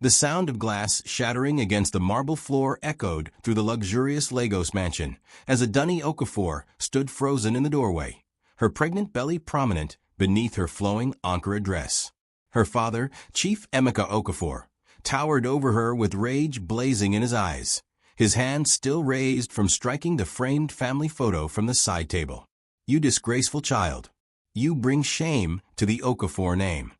The sound of glass shattering against the marble floor echoed through the luxurious Lagos mansion as Adunni Okafor stood frozen in the doorway, her pregnant belly prominent beneath her flowing Ankara dress. Her father, Chief Emeka Okafor, towered over her with rage blazing in his eyes, his hand still raised from striking the framed family photo from the side table. "You disgraceful child. You bring shame to the Okafor name."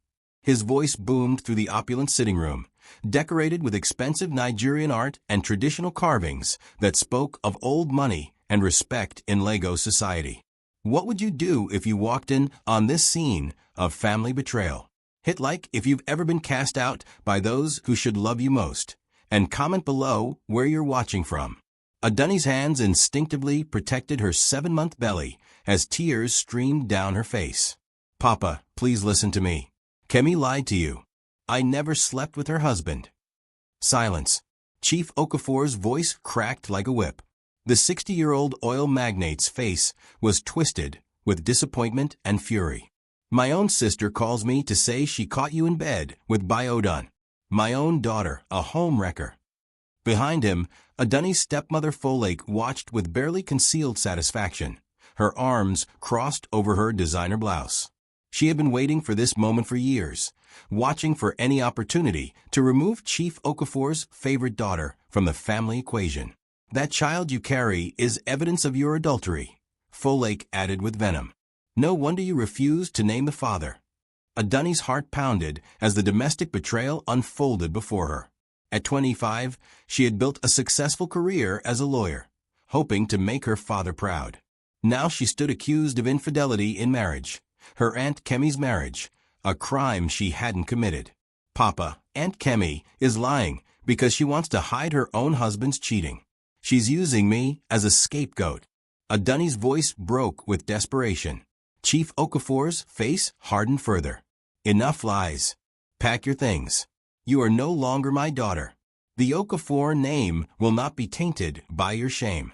His voice boomed through the opulent sitting room, decorated with expensive Nigerian art and traditional carvings that spoke of old money and respect in Lagos society. What would you do if you walked in on this scene of family betrayal? Hit like if you've ever been cast out by those who should love you most, and comment below where you're watching from. Adunni's hands instinctively protected her 7-month belly as tears streamed down her face. "Papa, please listen to me. Kemi lied to you. I never slept with her husband." Silence. Chief Okafor's voice cracked like a whip. The 60-year-old oil magnate's face was twisted with disappointment and fury. "My own sister calls me to say she caught you in bed with Biodun. My own daughter, a home wrecker." Behind him, Adunni's stepmother Folake watched with barely concealed satisfaction, her arms crossed over her designer blouse. She had been waiting for this moment for years, watching for any opportunity to remove Chief Okafor's favorite daughter from the family equation. "That child you carry is evidence of your adultery," Folake added with venom. "No wonder you refused to name the father." Adunni's heart pounded as the domestic betrayal unfolded before her. At 25, she had built a successful career as a lawyer, hoping to make her father proud. Now she stood accused of infidelity in marriage, her Aunt Kemi's marriage, a crime she hadn't committed. "Papa, Aunt Kemi is lying because she wants to hide her own husband's cheating. She's using me as a scapegoat." Adunni's voice broke with desperation. Chief Okafor's face hardened further. "Enough lies. Pack your things. You are no longer my daughter. The Okafor name will not be tainted by your shame."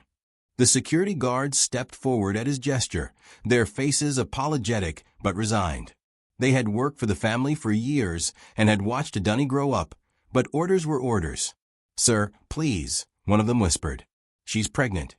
The security guards stepped forward at his gesture, their faces apologetic but resigned. They had worked for the family for years and had watched Adunni grow up, but orders were orders. "Sir, please," one of them whispered. "She's pregnant."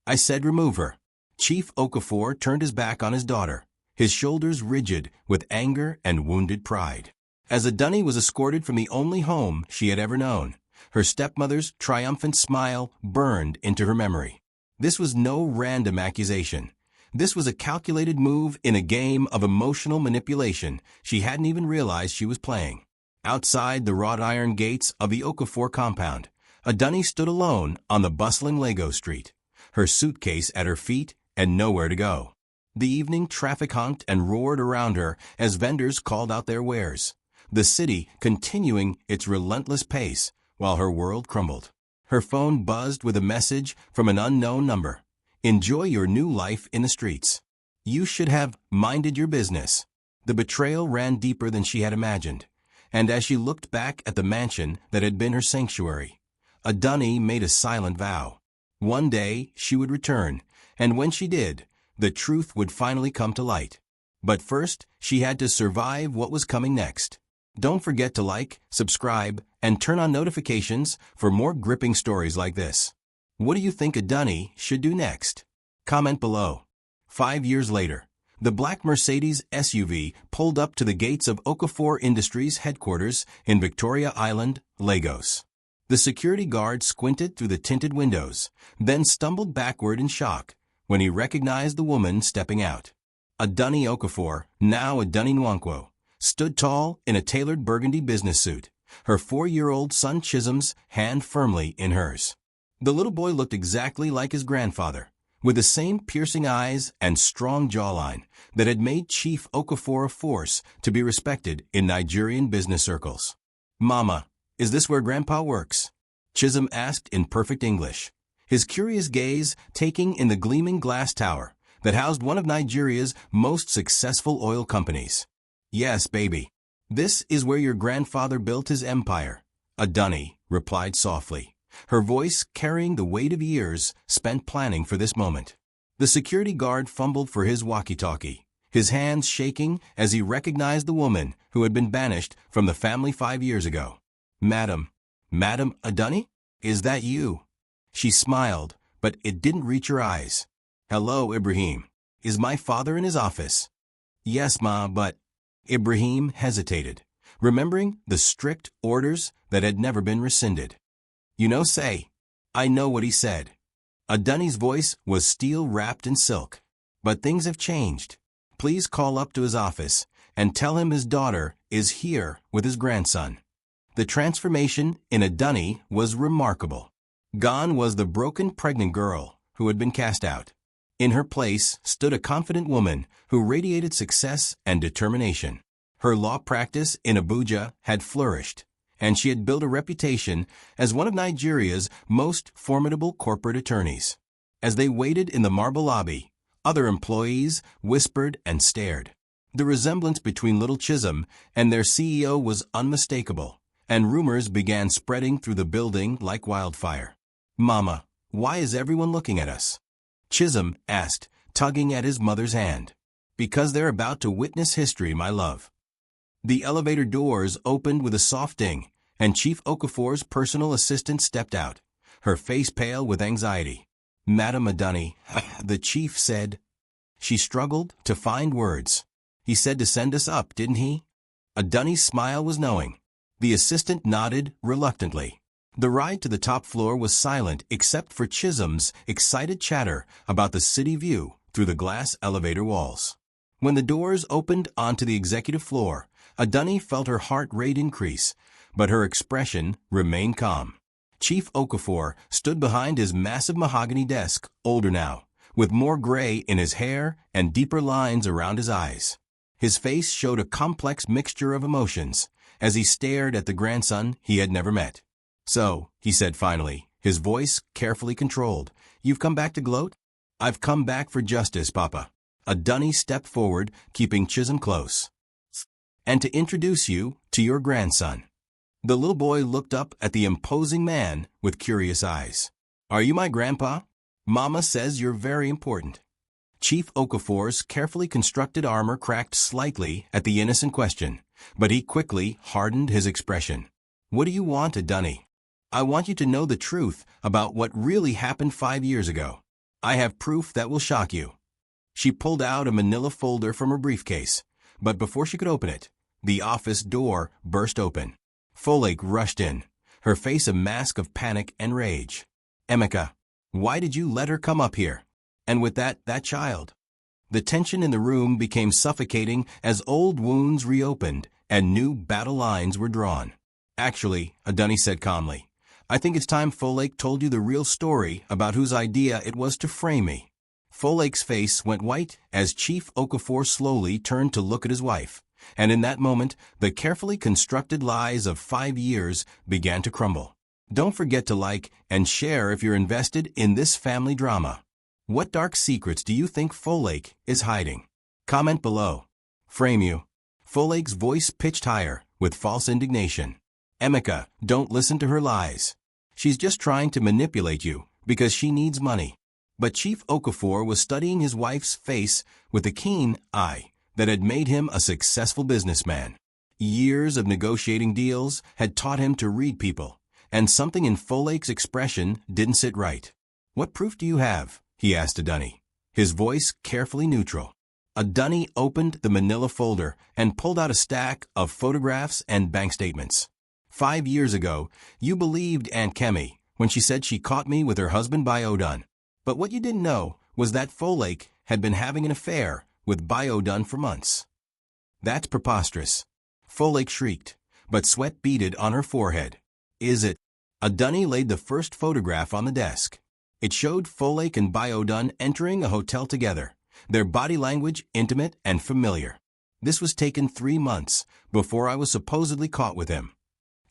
"I said remove her." Chief Okafor turned his back on his daughter, his shoulders rigid with anger and wounded pride. As Adunni was escorted from the only home she had ever known, her stepmother's triumphant smile burned into her memory. This was no random accusation. This was a calculated move in a game of emotional manipulation she hadn't even realized she was playing. Outside the wrought iron gates of the Okafor compound, Adunni stood alone on the bustling Lagos street, her suitcase at her feet and nowhere to go. The evening traffic honked and roared around her as vendors called out their wares, the city continuing its relentless pace while her world crumbled. Her phone buzzed with a message from an unknown number. "Enjoy your new life in the streets. You should have minded your business." The betrayal ran deeper than she had imagined, and as she looked back at the mansion that had been her sanctuary, Adunni made a silent vow. One day she would return, and when she did, the truth would finally come to light. But first, she had to survive what was coming next. Don't forget to like, subscribe, and turn on notifications for more gripping stories like this. What do you think Adunni should do next? Comment below. 5 years later, the black Mercedes SUV pulled up to the gates of Okafor Industries headquarters in Victoria Island, Lagos. The security guard squinted through the tinted windows, then stumbled backward in shock when he recognized the woman stepping out. Adunni Okafor, now Adunni Nwankwo, stood tall in a tailored burgundy business suit, her 4-year-old son Chisholm's hand firmly in hers. The little boy looked exactly like his grandfather, with the same piercing eyes and strong jawline that had made Chief Okafor a force to be respected in Nigerian business circles. "Mama, is this where Grandpa works?" Chisholm asked in perfect English, his curious gaze taking in the gleaming glass tower that housed one of Nigeria's most successful oil companies. "Yes, baby. This is where your grandfather built his empire," Adunni replied softly, her voice carrying the weight of years spent planning for this moment. The security guard fumbled for his walkie-talkie, his hands shaking as he recognized the woman who had been banished from the family 5 years ago. Madam Adunni? Is that you? She smiled, but it didn't reach her eyes. Hello, Ibrahim. Is my father in his office? Yes, Ma, but... Ibrahim hesitated, remembering the strict orders that had never been rescinded. You know, say. I know what he said. Adunni's voice was steel-wrapped in silk. But things have changed. Please call up to his office and tell him his daughter is here with his grandson. The transformation in Adunni was remarkable. Gone was the broken pregnant girl who had been cast out. In her place stood a confident woman who radiated success and determination. Her law practice in Abuja had flourished, and she had built a reputation as one of Nigeria's most formidable corporate attorneys. As they waited in the marble lobby, other employees whispered and stared. The resemblance between Little Chisholm and their CEO was unmistakable, and rumors began spreading through the building like wildfire. Mama, why is everyone looking at us? Chisholm asked, tugging at his mother's hand. Because they're about to witness history, my love. The elevator doors opened with a soft ding, and Chief Okafor's personal assistant stepped out, her face pale with anxiety. Madam Adunni, the chief said. She struggled to find words. He said to send us up, didn't he? Adunni's smile was knowing. The assistant nodded reluctantly. The ride to the top floor was silent except for Chisholm's excited chatter about the city view through the glass elevator walls. When the doors opened onto the executive floor, Adunni felt her heart rate increase, but her expression remained calm. Chief Okafor stood behind his massive mahogany desk, older now, with more gray in his hair and deeper lines around his eyes. His face showed a complex mixture of emotions as he stared at the grandson he had never met. So, he said finally, his voice carefully controlled, you've come back to gloat? I've come back for justice, Papa. Adunni stepped forward, keeping Chisholm close. And to introduce you to your grandson. The little boy looked up at the imposing man with curious eyes. Are you my grandpa? Mama says you're very important. Chief Okafor's carefully constructed armor cracked slightly at the innocent question, but he quickly hardened his expression. What do you want, Adunni? I want you to know the truth about what really happened 5 years ago. I have proof that will shock you. She pulled out a manila folder from her briefcase, but before she could open it, the office door burst open. Folake rushed in, her face a mask of panic and rage. Emeka, why did you let her come up here? And with that child? The tension in the room became suffocating as old wounds reopened and new battle lines were drawn. Actually, Adunni said calmly, I think it's time Folake told you the real story about whose idea it was to frame me. Folake's face went white as Chief Okafor slowly turned to look at his wife, and in that moment, the carefully constructed lies of 5 years began to crumble. Don't forget to like and share if you're invested in this family drama. What dark secrets do you think Folake is hiding? Comment below. Frame you. Folake's voice pitched higher with false indignation. Emeka, don't listen to her lies. She's just trying to manipulate you because she needs money. But Chief Okafor was studying his wife's face with a keen eye that had made him a successful businessman. Years of negotiating deals had taught him to read people, and something in Folake's expression didn't sit right. What proof do you have? He asked Adunni, his voice carefully neutral. Adunni opened the manila folder and pulled out a stack of photographs and bank statements. 5 years ago, you believed Aunt Kemi when she said she caught me with her husband Biodun. But what you didn't know was that Folake had been having an affair with Biodun for months. That's preposterous. Folake shrieked, but sweat beaded on her forehead. Is it? Adunni laid the first photograph on the desk. It showed Folake and Biodun entering a hotel together, their body language intimate and familiar. This was taken 3 months before I was supposedly caught with him.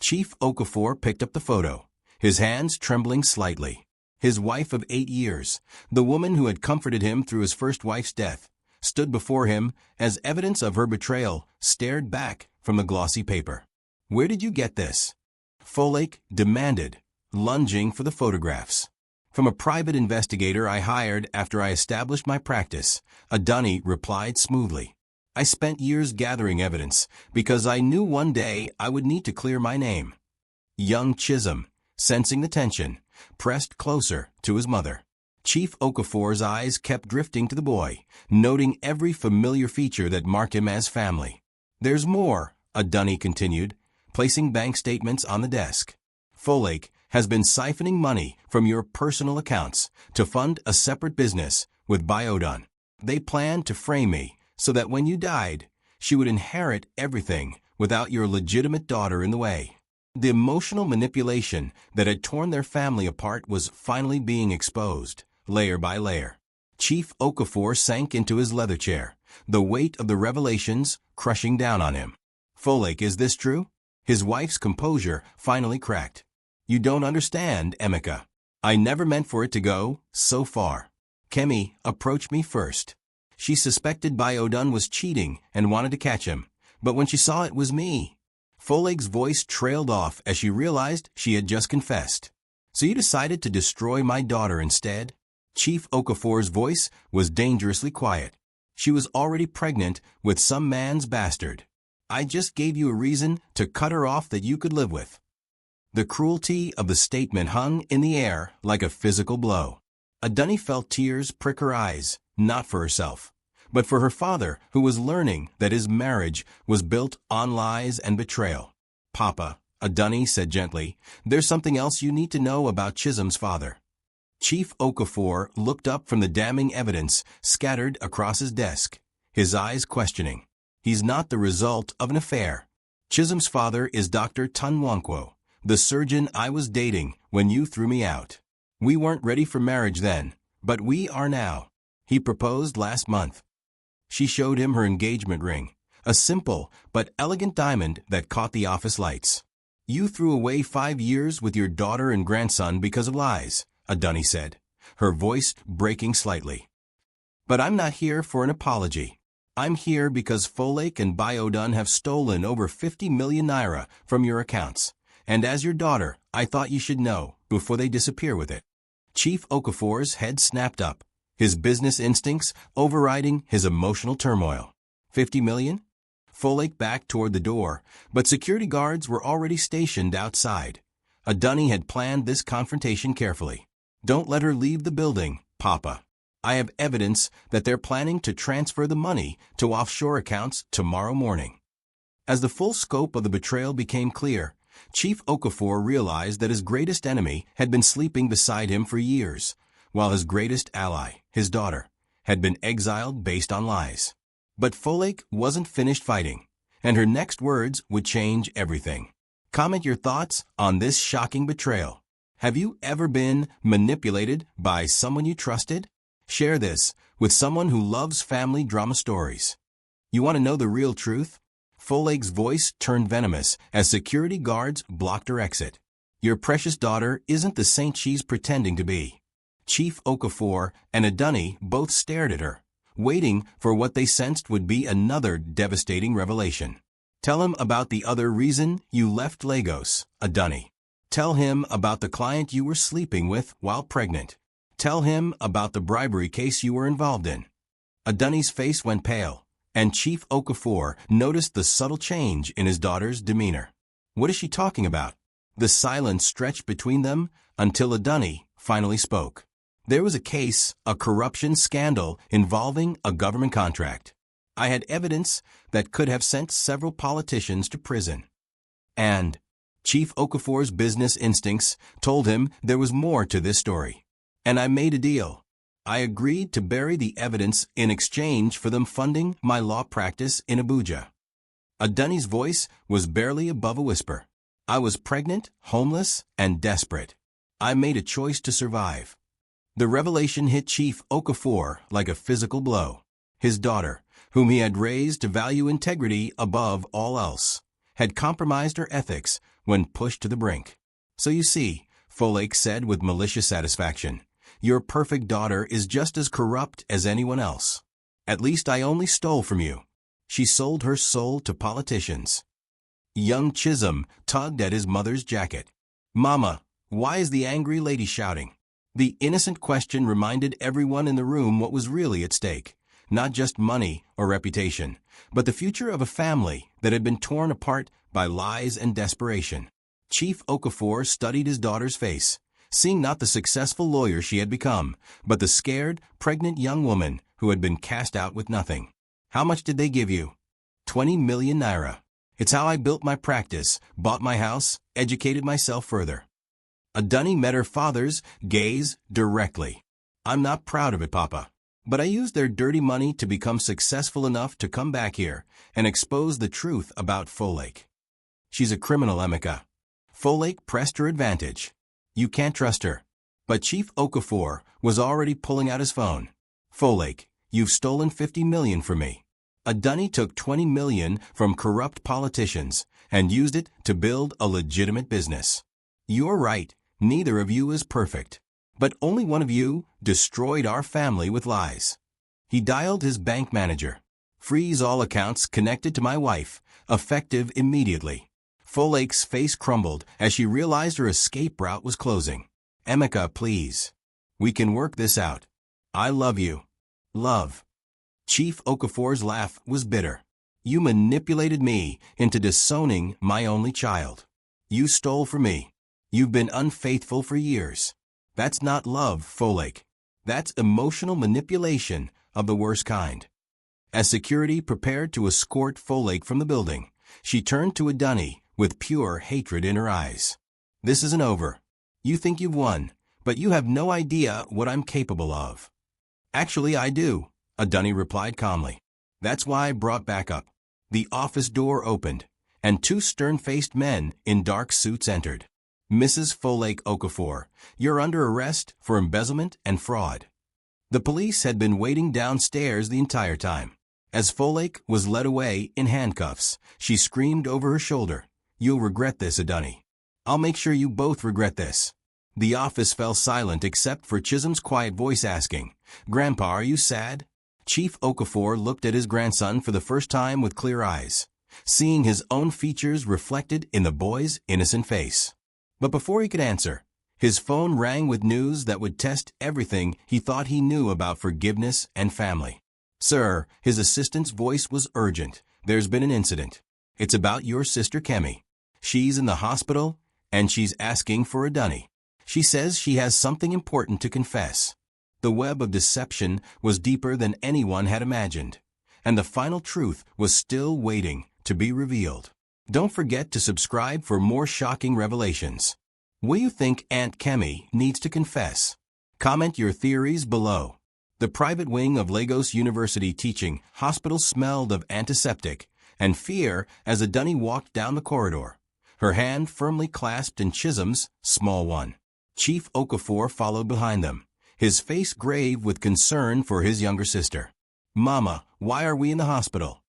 Chief Okafor picked up the photo, his hands trembling slightly. His wife of 8 years, the woman who had comforted him through his first wife's death, stood before him as evidence of her betrayal stared back from the glossy paper. Where did you get this? Folake demanded, lunging for the photographs. From a private investigator I hired after I established my practice, Adunni replied smoothly. I spent years gathering evidence because I knew one day I would need to clear my name. Young Chisholm, sensing the tension, pressed closer to his mother. Chief Okafor's eyes kept drifting to the boy, noting every familiar feature that marked him as family. "There's more," Adunni continued, placing bank statements on the desk. "Folake has been siphoning money from your personal accounts to fund a separate business with Biodun. They planned to frame me so that when you died, she would inherit everything without your legitimate daughter in the way." The emotional manipulation that had torn their family apart was finally being exposed, layer by layer. Chief Okafor sank into his leather chair, the weight of the revelations crushing down on him. "Folake, is this true?" His wife's composure finally cracked. "You don't understand, Emeka. I never meant for it to go so far. Kemi approached me first. She suspected Biodun was cheating and wanted to catch him, but when she saw it was me." Folake's voice trailed off as she realized she had just confessed. "So you decided to destroy my daughter instead?" Chief Okafor's voice was dangerously quiet. "She was already pregnant with some man's bastard. I just gave you a reason to cut her off that you could live with." The cruelty of the statement hung in the air like a physical blow. Adunni felt tears prick her eyes, not for herself, but for her father, who was learning that his marriage was built on lies and betrayal. "Papa," Adunni said gently, "there's something else you need to know about Chisholm's father." Chief Okafor looked up from the damning evidence scattered across his desk, his eyes questioning. "He's not the result of an affair. Chisholm's father is Dr. Tunwankwo, the surgeon I was dating when you threw me out. We weren't ready for marriage then, but we are now. He proposed last month." She showed him her engagement ring, a simple but elegant diamond that caught the office lights. "You threw away 5 years with your daughter and grandson because of lies," Adunni said, her voice breaking slightly. "But I'm not here for an apology. I'm here because Folake and Biodun have stolen over 50 million naira from your accounts, and as your daughter, I thought you should know before they disappear with it." Chief Okafor's head snapped up, his business instincts overriding his emotional turmoil. 50 million? Folake backed toward the door, but security guards were already stationed outside. Adunni had planned this confrontation carefully. "Don't let her leave the building, Papa. I have evidence that they're planning to transfer the money to offshore accounts tomorrow morning." As the full scope of the betrayal became clear, Chief Okafor realized that his greatest enemy had been sleeping beside him for years, while his greatest ally, his daughter, had been exiled based on lies. But Folake wasn't finished fighting, and her next words would change everything. Comment your thoughts on this shocking betrayal. Have you ever been manipulated by someone you trusted? Share this with someone who loves family drama stories. You want to know the real truth? Folake's voice turned venomous as security guards blocked her exit. "Your precious daughter isn't the saint she's pretending to be." Chief Okafor and Adunni both stared at her, waiting for what they sensed would be another devastating revelation. "Tell him about the other reason you left Lagos, Adunni. Tell him about the client you were sleeping with while pregnant. Tell him about the bribery case you were involved in." Adunni's face went pale, and Chief Okafor noticed the subtle change in his daughter's demeanor. "What is she talking about?" The silence stretched between them until Adunni finally spoke. "There was a case, a corruption scandal involving a government contract. I had evidence that could have sent several politicians to prison. And Chief Okafor's business instincts told him there was more to this story. And I made a deal. I agreed to bury the evidence in exchange for them funding my law practice in Abuja." Adunni's voice was barely above a whisper. "I was pregnant, homeless, and desperate. I made a choice to survive." The revelation hit Chief Okafor like a physical blow. His daughter, whom he had raised to value integrity above all else, had compromised her ethics when pushed to the brink. "So you see," Folake said with malicious satisfaction, "your perfect daughter is just as corrupt as anyone else. At least I only stole from you. She sold her soul to politicians." Young Chisholm tugged at his mother's jacket. "Mama, why is the angry lady shouting?" The innocent question reminded everyone in the room what was really at stake. Not just money or reputation, but the future of a family that had been torn apart by lies and desperation. Chief Okafor studied his daughter's face, seeing not the successful lawyer she had become, but the scared, pregnant young woman who had been cast out with nothing. How much did they give you? 20 million naira. It's how I built my practice, bought my house, educated myself further. Adunni met her father's gaze directly. I'm not proud of it, Papa. But I used their dirty money to become successful enough to come back here and expose the truth about Folake. She's a criminal, Emeka. Folake pressed her advantage. You can't trust her. But Chief Okafor was already pulling out his phone. Folake, you've stolen 50 million from me. Adunni took 20 million from corrupt politicians and used it to build a legitimate business. You're right, neither of you is perfect. But only one of you destroyed our family with lies. He dialed his bank manager. Freeze all accounts connected to my wife, effective immediately. Folake's face crumbled as she realized her escape route was closing. Emeka, please. We can work this out. I love you. Love. Chief Okafor's laugh was bitter. You manipulated me into disowning my only child. You stole from me. You've been unfaithful for years. That's not love, Folake. That's emotional manipulation of the worst kind. As security prepared to escort Folake from the building, she turned to Adunni with pure hatred in her eyes. This isn't over. You think you've won, but you have no idea what I'm capable of. Actually, I do, Adunni replied calmly. That's why I brought backup. The office door opened, and two stern-faced men in dark suits entered. Mrs. Folake Okafor, you're under arrest for embezzlement and fraud. The police had been waiting downstairs the entire time. As Folake was led away in handcuffs, she screamed over her shoulder, You'll regret this, Adunni. I'll make sure you both regret this. The office fell silent except for Chisholm's quiet voice asking, Grandpa, are you sad? Chief Okafor looked at his grandson for the first time with clear eyes, seeing his own features reflected in the boy's innocent face. But before he could answer, his phone rang with news that would test everything he thought he knew about forgiveness and family. Sir, his assistant's voice was urgent. There's been an incident. It's about your sister Kemi. She's in the hospital, and she's asking for Adunni. She says she has something important to confess. The web of deception was deeper than anyone had imagined, and the final truth was still waiting to be revealed. Don't forget to subscribe for more shocking revelations. What do you think Aunt Kemi needs to confess? Comment your theories below. The private wing of Lagos University teaching hospital smelled of antiseptic and fear as Adunni walked down the corridor, her hand firmly clasped in Chisholm's small one. Chief Okafor followed behind them, his face grave with concern for his younger sister. Mama, why are we in the hospital?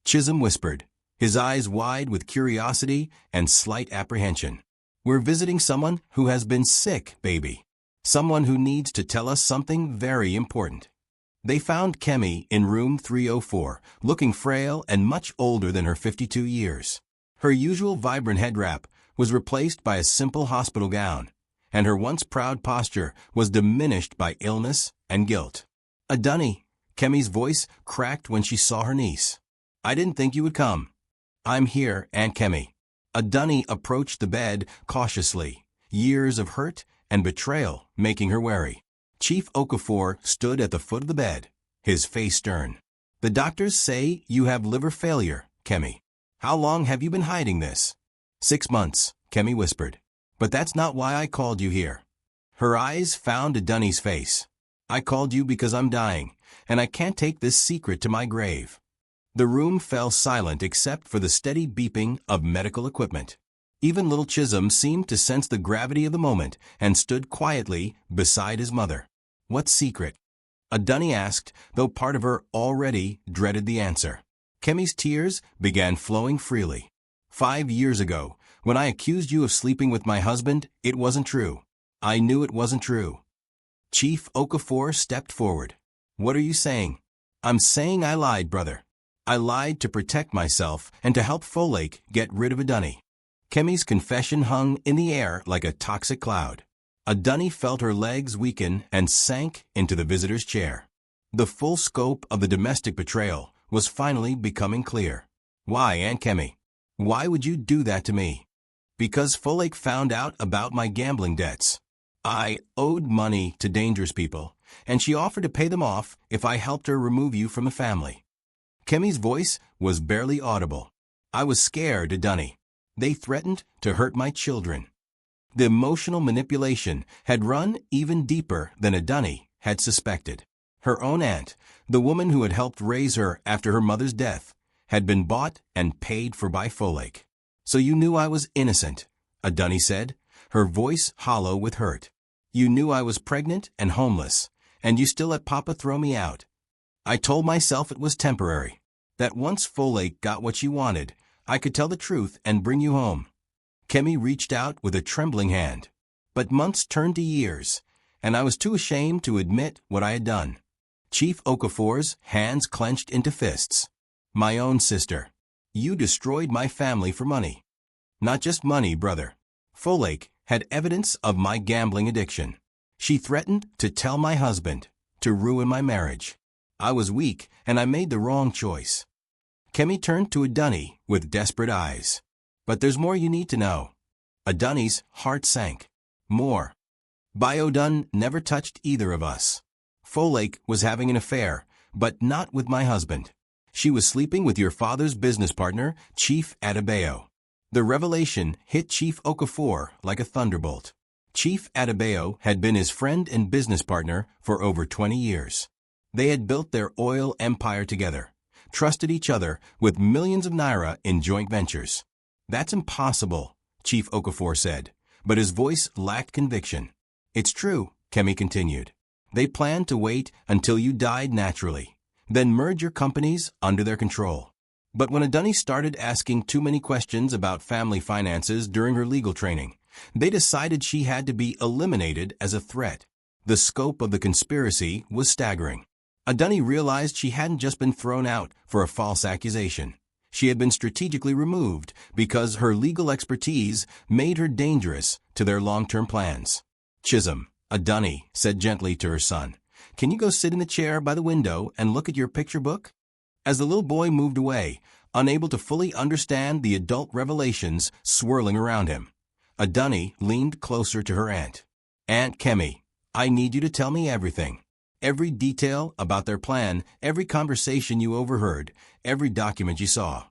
Chisholm whispered, his eyes wide with curiosity and slight apprehension. We're visiting someone who has been sick, baby. Someone who needs to tell us something very important. They found Kemi in room 304, looking frail and much older than her 52 years. Her usual vibrant head wrap was replaced by a simple hospital gown, and her once proud posture was diminished by illness and guilt. Adunni, Kemi's voice cracked when she saw her niece. I didn't think you would come. I'm here, Aunt Kemi. Adunni approached the bed cautiously, years of hurt and betrayal making her wary. Chief Okafor stood at the foot of the bed, his face stern. The doctors say you have liver failure, Kemi. How long have you been hiding this? 6 months, Kemi whispered. But that's not why I called you here. Her eyes found Adunni's face. I called you because I'm dying, and I can't take this secret to my grave. The room fell silent except for the steady beeping of medical equipment. Even little Chisholm seemed to sense the gravity of the moment and stood quietly beside his mother. What secret? Adunni asked, though part of her already dreaded the answer. Kemi's tears began flowing freely. 5 years ago, when I accused you of sleeping with my husband, it wasn't true. I knew it wasn't true. Chief Okafor stepped forward. What are you saying? I'm saying I lied, brother. I lied to protect myself and to help Folake get rid of Adunni. Kemi's confession hung in the air like a toxic cloud. Adunni felt her legs weaken and sank into the visitor's chair. The full scope of the domestic betrayal was finally becoming clear. Why, Aunt Kemi? Why would you do that to me? Because Folake found out about my gambling debts. I owed money to dangerous people, and she offered to pay them off if I helped her remove you from the family. Kemi's voice was barely audible. I was scared, Adunni. They threatened to hurt my children. The emotional manipulation had run even deeper than Adunni had suspected. Her own aunt, the woman who had helped raise her after her mother's death, had been bought and paid for by Folake. So you knew I was innocent, Adunni said, her voice hollow with hurt. You knew I was pregnant and homeless, and you still let Papa throw me out. I told myself it was temporary, that once Folake got what she wanted, I could tell the truth and bring you home. Kemi reached out with a trembling hand. But months turned to years, and I was too ashamed to admit what I had done. Chief Okafor's hands clenched into fists. My own sister. You destroyed my family for money. Not just money, brother. Folake had evidence of my gambling addiction. She threatened to tell my husband, to ruin my marriage. I was weak, and I made the wrong choice. Kemi turned to Adunni with desperate eyes. But there's more you need to know. Adunni's heart sank. More. Biodun never touched either of us. Folake was having an affair, but not with my husband. She was sleeping with your father's business partner, Chief Adebayo. The revelation hit Chief Okafor like a thunderbolt. Chief Adebayo had been his friend and business partner for over 20 years. They had built their oil empire together, trusted each other with millions of naira in joint ventures. That's impossible, Chief Okafor said, but his voice lacked conviction. It's true, Kemi continued. They planned to wait until you died naturally, then merge your companies under their control. But when Adunni started asking too many questions about family finances during her legal training, they decided she had to be eliminated as a threat. The scope of the conspiracy was staggering. Adunni realized she hadn't just been thrown out for a false accusation. She had been strategically removed because her legal expertise made her dangerous to their long-term plans. Chisholm, Adunni said gently to her son, "Can you go sit in the chair by the window and look at your picture book?" As the little boy moved away, unable to fully understand the adult revelations swirling around him, Adunni leaned closer to her aunt. "Aunt Kemi, I need you to tell me everything. Every detail about their plan, every conversation you overheard, every document you saw."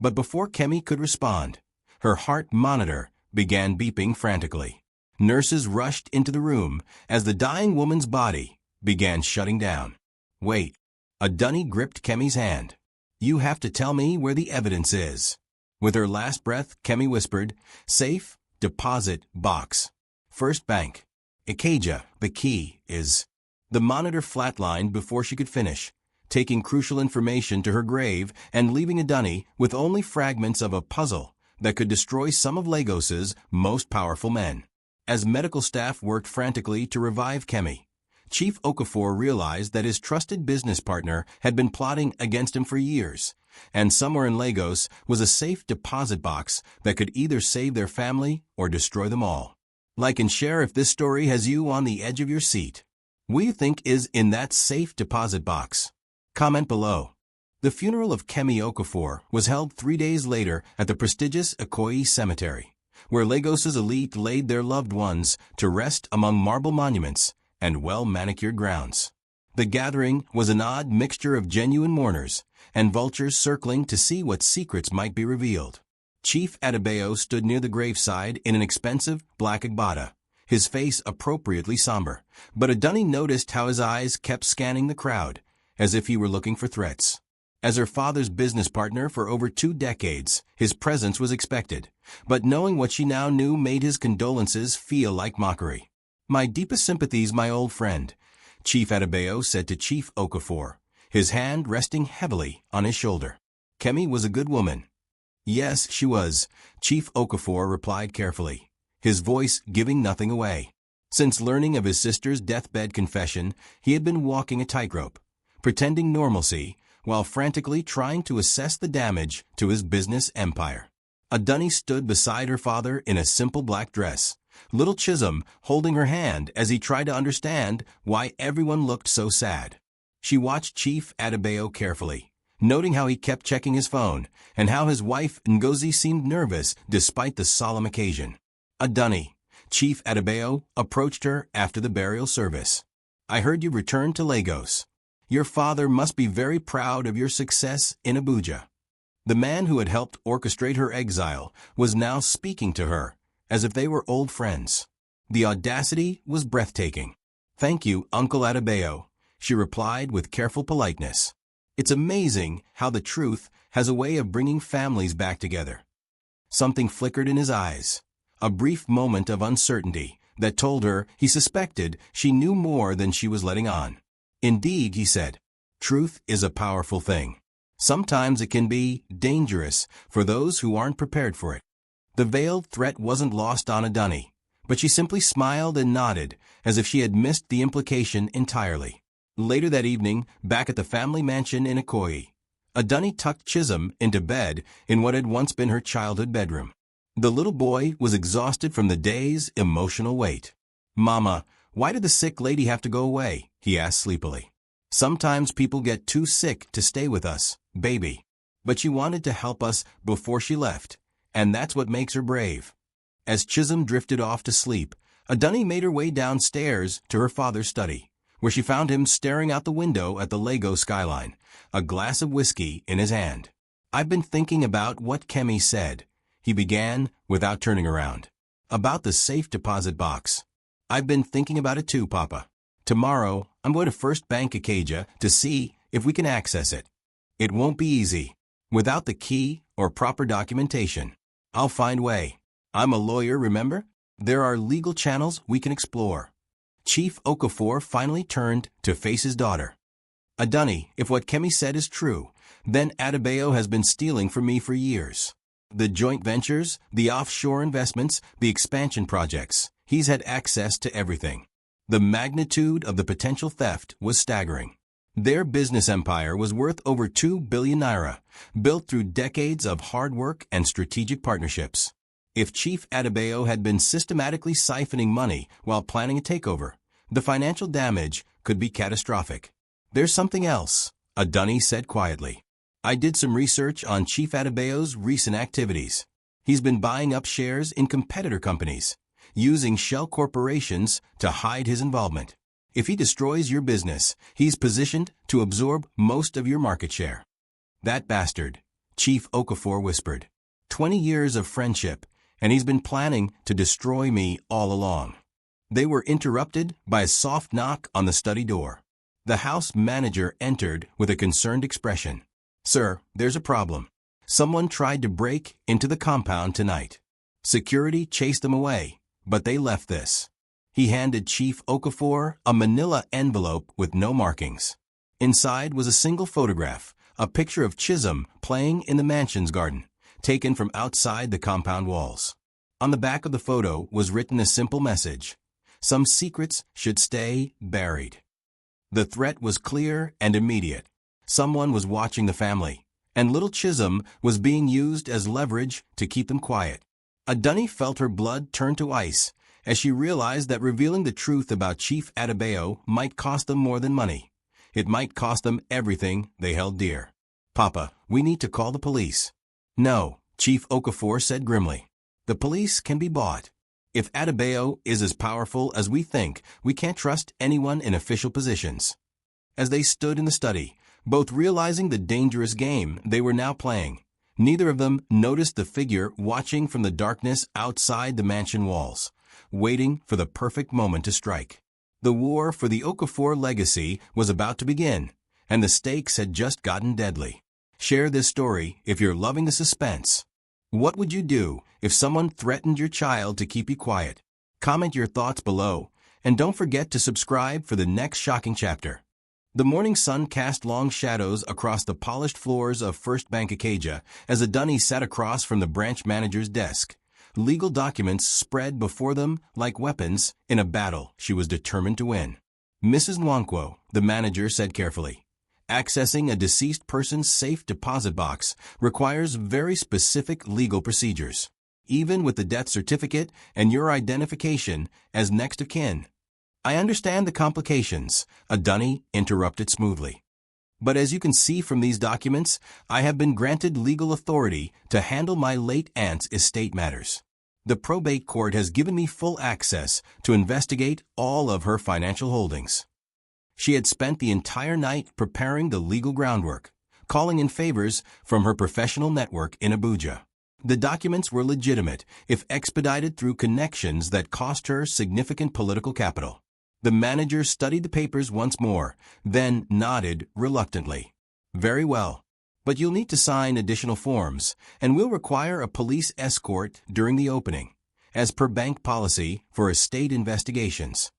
But before Kemi could respond, her heart monitor began beeping frantically. Nurses rushed into the room as the dying woman's body began shutting down. "Wait." Adunni gripped Kemi's hand. "You have to tell me where the evidence is." With her last breath, Kemi whispered, "Safe, deposit, box. First bank. Ikeja, the key is..." The monitor flatlined before she could finish, taking crucial information to her grave and leaving Adunni with only fragments of a puzzle that could destroy some of Lagos's most powerful men. As medical staff worked frantically to revive Kemi, Chief Okafor realized that his trusted business partner had been plotting against him for years, and somewhere in Lagos was a safe deposit box that could either save their family or destroy them all. Like and share if this story has you on the edge of your seat. What do you think is in that safe deposit box? Comment below. The funeral of Kemi Okafor was held 3 days later at the prestigious Ikoyi Cemetery, where Lagos's elite laid their loved ones to rest among marble monuments and well-manicured grounds. The gathering was an odd mixture of genuine mourners and vultures circling to see what secrets might be revealed. Chief Adebayo stood near the graveside in an expensive black agbada, his face appropriately somber, but Adunni noticed how his eyes kept scanning the crowd, as if he were looking for threats. As her father's business partner for over 2 decades, his presence was expected, but knowing what she now knew made his condolences feel like mockery. "My deepest sympathies, my old friend," Chief Adebayo said to Chief Okafor, his hand resting heavily on his shoulder. "Kemi was a good woman." "Yes, she was," Chief Okafor replied carefully, his voice giving nothing away. Since learning of his sister's deathbed confession, he had been walking a tightrope, pretending normalcy, while frantically trying to assess the damage to his business empire. Adunni stood beside her father in a simple black dress, little Chisholm holding her hand as he tried to understand why everyone looked so sad. She watched Chief Adebayo carefully, noting how he kept checking his phone and how his wife Ngozi seemed nervous despite the solemn occasion. Adunni, Chief Adebayo, approached her after the burial service. "I heard you returned to Lagos. Your father must be very proud of your success in Abuja." The man who had helped orchestrate her exile was now speaking to her, as if they were old friends. The audacity was breathtaking. "Thank you, Uncle Adebayo," she replied with careful politeness. It's amazing how the truth has a way of bringing families back together. Something flickered in his eyes, a brief moment of uncertainty that told her he suspected she knew more than she was letting on. "Indeed," he said, "truth is a powerful thing. Sometimes it can be dangerous for those who aren't prepared for it." The veiled threat wasn't lost on Adunni, but she simply smiled and nodded as if she had missed the implication entirely. Later that evening, back at the family mansion in Ikoyi, Adunni tucked Chisholm into bed in what had once been her childhood bedroom. The little boy was exhausted from the day's emotional weight. "Mama, why did the sick lady have to go away?" he asked sleepily. "Sometimes people get too sick to stay with us, baby. But she wanted to help us before she left, and that's what makes her brave." As Chisholm drifted off to sleep, Adunni made her way downstairs to her father's study, where she found him staring out the window at the Lagos skyline, a glass of whiskey in his hand. "I've been thinking about what Kemi said," he began without turning around. "About the safe deposit box." "I've been thinking about it too, Papa. Tomorrow, I'm going to First Bank Acadia to see if we can access it. It won't be easy. Without the key or proper documentation. I'll find a way. I'm a lawyer, remember? There are legal channels we can explore." Chief Okafor finally turned to face his daughter. "Adunni, if what Kemi said is true, then Adebayo has been stealing from me for years. The joint ventures, the offshore investments, the expansion projects, he's had access to everything." The magnitude of the potential theft was staggering. Their business empire was worth over 2 billion naira, built through decades of hard work and strategic partnerships. If Chief Adebayo had been systematically siphoning money while planning a takeover, the financial damage could be catastrophic. "There's something else," Adunni said quietly. "I did some research on Chief Adebayo's recent activities. He's been buying up shares in competitor companies, using shell corporations to hide his involvement. If he destroys your business, he's positioned to absorb most of your market share." "That bastard," Chief Okafor whispered. 20 years of friendship, and he's been planning to destroy me all along." They were interrupted by a soft knock on the study door. The house manager entered with a concerned expression. "Sir, there's a problem. Someone tried to break into the compound tonight. Security chased them away, but they left this." He handed Chief Okafor a manila envelope with no markings. Inside was a single photograph, a picture of Chisholm playing in the mansion's garden, taken from outside the compound walls. On the back of the photo was written a simple message: "Some secrets should stay buried." The threat was clear and immediate. Someone was watching the family, and little Chisholm was being used as leverage to keep them quiet. Adunni felt her blood turn to ice as she realized that revealing the truth about Chief Adebayo might cost them more than money. It might cost them everything they held dear. "Papa, we need to call the police." "No," Chief Okafor said grimly. "The police can be bought. If Adebayo is as powerful as we think, we can't trust anyone in official positions." As they stood in the study, both realizing the dangerous game they were now playing, neither of them noticed the figure watching from the darkness outside the mansion walls, waiting for the perfect moment to strike. The war for the Okafor legacy was about to begin, and the stakes had just gotten deadly. Share this story if you're loving the suspense. What would you do if someone threatened your child to keep you quiet? Comment your thoughts below, and don't forget to subscribe for the next shocking chapter. The morning sun cast long shadows across the polished floors of First Bank Acadia as Adunni sat across from the branch manager's desk. Legal documents spread before them like weapons in a battle she was determined to win. "Mrs. Nwankwo," the manager said carefully, "accessing a deceased person's safe deposit box requires very specific legal procedures, even with the death certificate and your identification as next of kin." "I understand the complications," Adunni interrupted smoothly. But as you can see from these documents, I have been granted legal authority to handle my late aunt's estate matters. The probate court has given me full access to investigate all of her financial holdings. She had spent the entire night preparing the legal groundwork, calling in favors from her professional network in Abuja. The documents were legitimate if expedited through connections that cost her significant political capital. The manager studied the papers once more, then nodded reluctantly. Very well, but you'll need to sign additional forms, and we'll require a police escort during the opening, as per bank policy for estate investigations.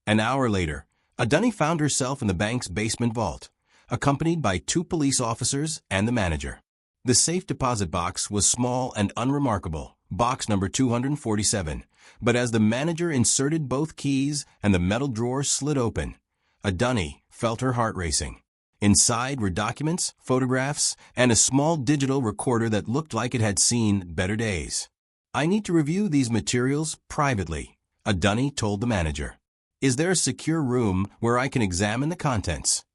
An hour later, Adunni found herself in the bank's basement vault, accompanied by 2 police officers and the manager. The safe deposit box was small and unremarkable, box number 247, but as the manager inserted both keys and the metal drawer slid open, Adunni felt her heart racing. Inside were documents, photographs, and a small digital recorder that looked like it had seen better days. I need to review these materials privately, Adunni told the manager. Is there a secure room where I can examine the contents?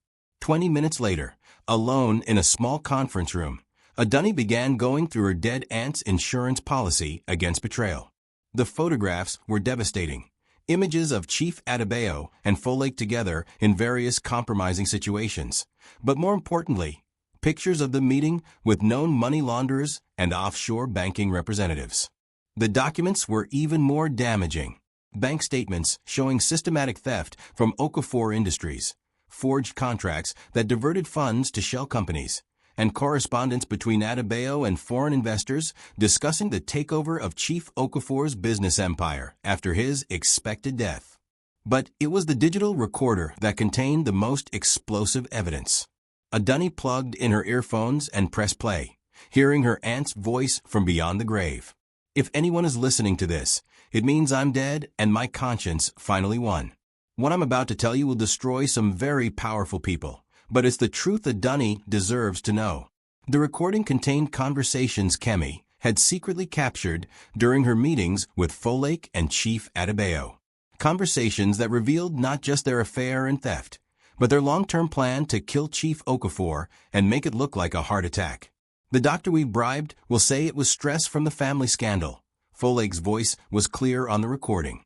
20 minutes later, alone in a small conference room, Adunni began going through her dead aunt's insurance policy against betrayal. The photographs were devastating. Images of Chief Adebayo and Folake together in various compromising situations. But more importantly, pictures of the meeting with known money launderers and offshore banking representatives. The documents were even more damaging. Bank statements showing systematic theft from Okafor Industries, forged contracts that diverted funds to shell companies, and correspondence between Adebayo and foreign investors discussing the takeover of Chief Okafor's business empire after his expected death. But it was the digital recorder that contained the most explosive evidence. Adunni plugged in her earphones and pressed play, hearing her aunt's voice from beyond the grave. If anyone is listening to this, it means I'm dead and my conscience finally won. What I'm about to tell you will destroy some very powerful people, but it's the truth Adunni deserves to know. The recording contained conversations Kemi had secretly captured during her meetings with Folake and Chief Adebayo. Conversations that revealed not just their affair and theft, but their long-term plan to kill Chief Okafor and make it look like a heart attack. The doctor we bribed will say it was stress from the family scandal. Folake's voice was clear on the recording.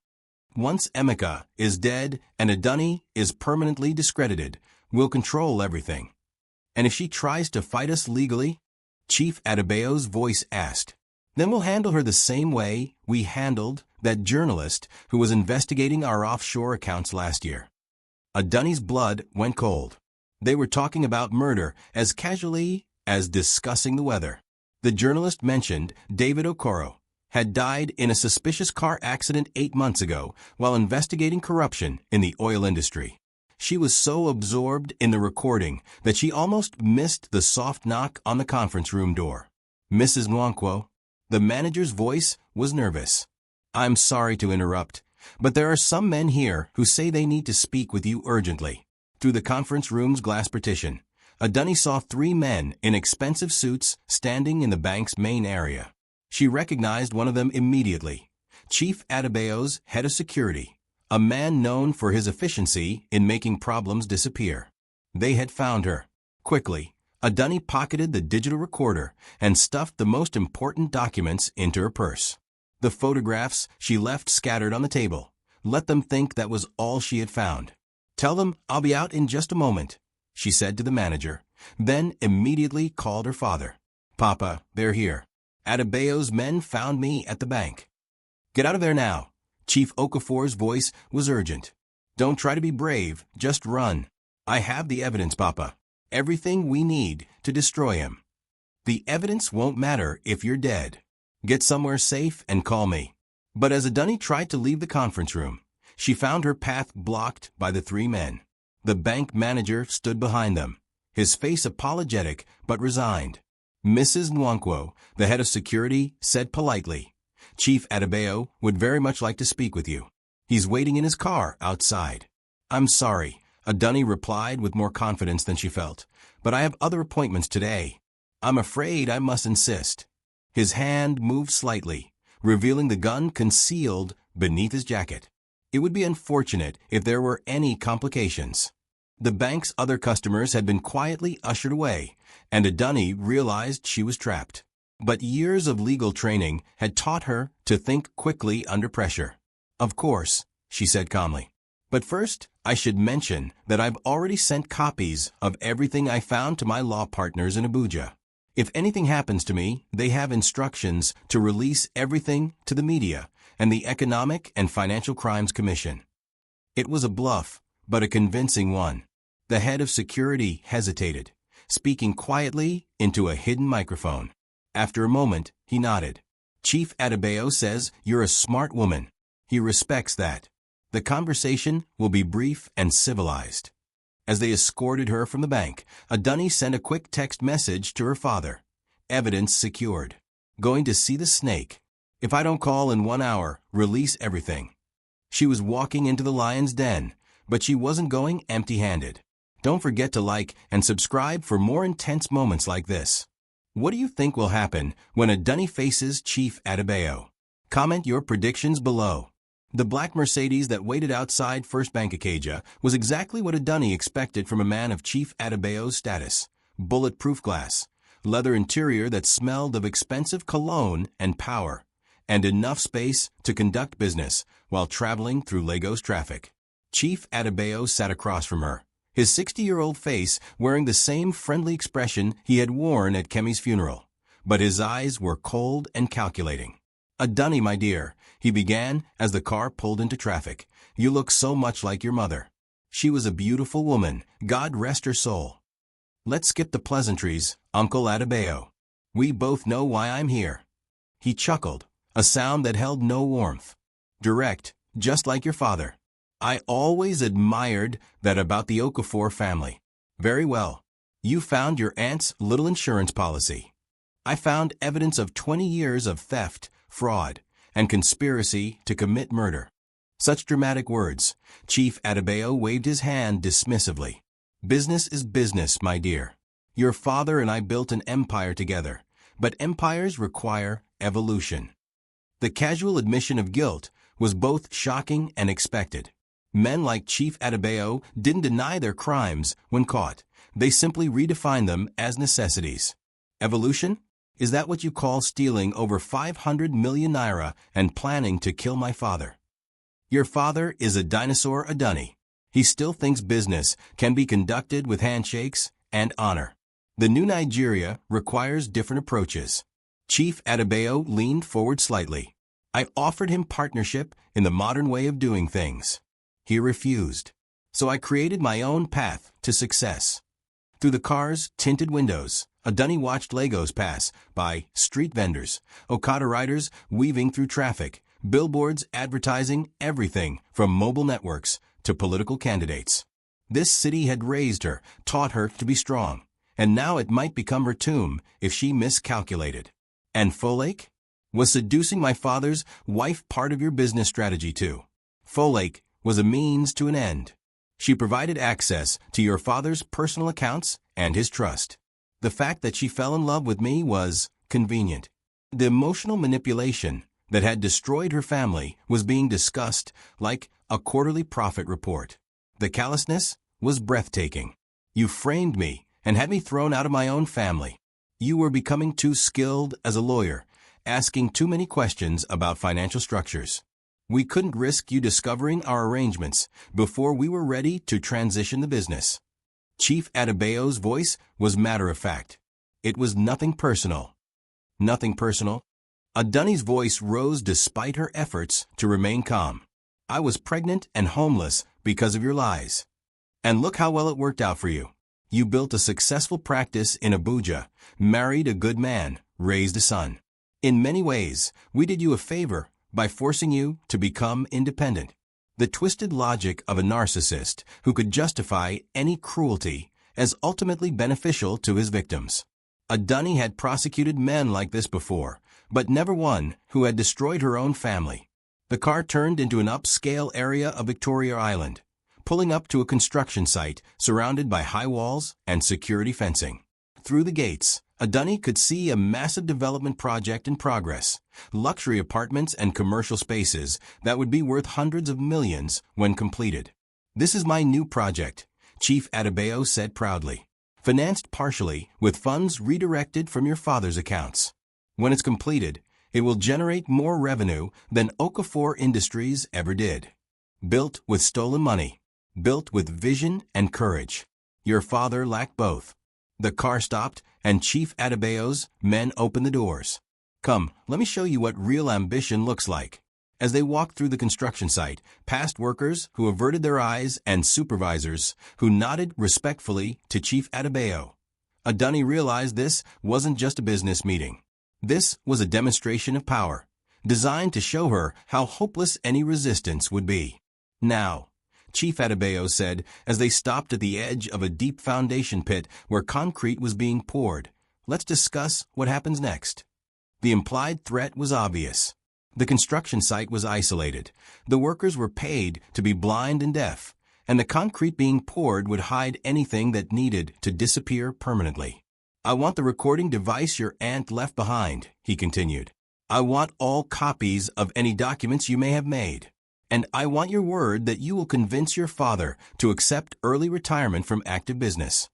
Once Emeka is dead and Adunni is permanently discredited, we'll control everything. And if she tries to fight us legally, Chief Adebayo's voice asked, then we'll handle her the same way we handled that journalist who was investigating our offshore accounts last year. Adunni's blood went cold. They were talking about murder as casually as discussing the weather. The journalist mentioned David Okoro had died in a suspicious car accident 8 months ago while investigating corruption in the oil industry. She was so absorbed in the recording that she almost missed the soft knock on the conference room door. Mrs. Nwankwo, the manager's voice was nervous. I'm sorry to interrupt, but there are some men here who say they need to speak with you urgently. Through the conference room's glass partition, Adunni saw 3 men in expensive suits standing in the bank's main area. She recognized one of them immediately, Chief Adebayo's head of security, a man known for his efficiency in making problems disappear. They had found her. Quickly, Adunni pocketed the digital recorder and stuffed the most important documents into her purse. The photographs she left scattered on the table. Let them think that was all she had found. Tell them I'll be out in just a moment, she said to the manager, then immediately called her father. Papa, they're here. Adebayo's men found me at the bank. Get out of there now. Chief Okafor's voice was urgent. Don't try to be brave, just run. I have the evidence, Papa. Everything we need to destroy him. The evidence won't matter if you're dead. Get somewhere safe and call me. But as Adunni tried to leave the conference room, she found her path blocked by the 3 men. The bank manager stood behind them, his face apologetic but resigned. Mrs. Nwankwo, the head of security, said politely, Chief Adebayo would very much like to speak with you. He's waiting in his car outside. I'm sorry, Adunni replied with more confidence than she felt, but I have other appointments today. I'm afraid I must insist. His hand moved slightly, revealing the gun concealed beneath his jacket. It would be unfortunate if there were any complications. The bank's other customers had been quietly ushered away, and Adunni realized she was trapped. But years of legal training had taught her to think quickly under pressure. "Of course," she said calmly. "But first, I should mention that I've already sent copies of everything I found to my law partners in Abuja. If anything happens to me, they have instructions to release everything to the media and the Economic and Financial Crimes Commission." It was a bluff, but a convincing one. The head of security hesitated, speaking quietly into a hidden microphone. After a moment, he nodded. "Chief Adebayo says you're a smart woman. He respects that. The conversation will be brief and civilized." As they escorted her from the bank, Adunni sent a quick text message to her father. "Evidence secured. Going to see the snake. If I don't call in 1 hour, release everything." She was walking into the lion's den, but she wasn't going empty-handed. Don't forget to like and subscribe for more intense moments like this. What do you think will happen when Adunni faces Chief Adebayo? Comment your predictions below. The black Mercedes that waited outside First Bank Ikeja was exactly what Adunni expected from a man of Chief Adebayo's status. Bulletproof glass, leather interior that smelled of expensive cologne and power, and enough space to conduct business while traveling through Lagos traffic. Chief Adebayo sat across from her, his 60-year-old face wearing the same friendly expression he had worn at Kemi's funeral, but his eyes were cold and calculating. "Adunni, my dear," he began as the car pulled into traffic. "You look so much like your mother. She was a beautiful woman, God rest her soul. Let's skip the pleasantries, Uncle Adebayo. We both know why I'm here." He chuckled, a sound that held no warmth. "Direct, just like your father. I always admired that about the Okafor family." "Very well. You found your aunt's little insurance policy. I found evidence of 20 years of theft, fraud, and conspiracy to commit murder." Such dramatic words. Chief Adebayo waved his hand dismissively. "Business is business, my dear. Your father and I built an empire together, but empires require evolution." The casual admission of guilt was both shocking and expected. Men like Chief Adebayo didn't deny their crimes when caught. They simply redefined them as necessities. Evolution? Is that what you call stealing over 500 million naira and planning to kill my father? Your father is a dinosaur, Adunni. He still thinks business can be conducted with handshakes and honor. The new Nigeria requires different approaches. Chief Adebayo leaned forward slightly. "I offered him partnership in the modern way of doing things. He refused. So I created my own path to success." Through the car's tinted windows, Adunni watched Lagos pass by, street vendors, Okada riders weaving through traffic, billboards advertising everything from mobile networks to political candidates. This city had raised her, taught her to be strong, and now it might become her tomb if she miscalculated. "And Folake? Was seducing my father's wife part of your business strategy too?" "Folake was a means to an end. She provided access to your father's personal accounts and his trust. The fact that she fell in love with me was convenient. The emotional manipulation that had destroyed her family was being discussed like a quarterly profit report. The callousness was breathtaking. You framed me and had me thrown out of my own family. You were becoming too skilled as a lawyer, asking too many questions about financial structures. We couldn't risk you discovering our arrangements before we were ready to transition the business." Chief Adebayo's voice was matter-of-fact. "It was nothing personal." "Nothing personal?" Adunni's voice rose despite her efforts to remain calm. "I was pregnant and homeless because of your lies. And look how well it worked out for you. You built a successful practice in Abuja, married a good man, raised a son. In many ways, we did you a favor by forcing you to become independent." The twisted logic of a narcissist who could justify any cruelty as ultimately beneficial to his victims. Adunni had prosecuted men like this before, but never one who had destroyed her own family. The car turned into an upscale area of Victoria Island, pulling up to a construction site surrounded by high walls and security fencing. Through the gates, Adunni could see a massive development project in progress, luxury apartments and commercial spaces that would be worth hundreds of millions when completed. "This is my new project," Chief Adebayo said proudly. Financed partially with funds redirected from your father's accounts. When it's completed, it will generate more revenue than Okafor Industries ever did. Built with stolen money. Built with vision and courage. Your father lacked both. The car stopped, and Chief Adebayo's men opened the doors. Come, let me show you what real ambition looks like. As they walked through the construction site, past workers who averted their eyes and supervisors who nodded respectfully to Chief Adebayo. Adunni realized this wasn't just a business meeting. This was a demonstration of power, designed to show her how hopeless any resistance would be. Now, Chief Adebayo said as they stopped at the edge of a deep foundation pit where concrete was being poured, let's discuss what happens next. The implied threat was obvious. The construction site was isolated. The workers were paid to be blind and deaf, and the concrete being poured would hide anything that needed to disappear permanently. I want the recording device your aunt left behind, he continued. I want all copies of any documents you may have made. And I want your word that you will convince your father to accept early retirement from active business.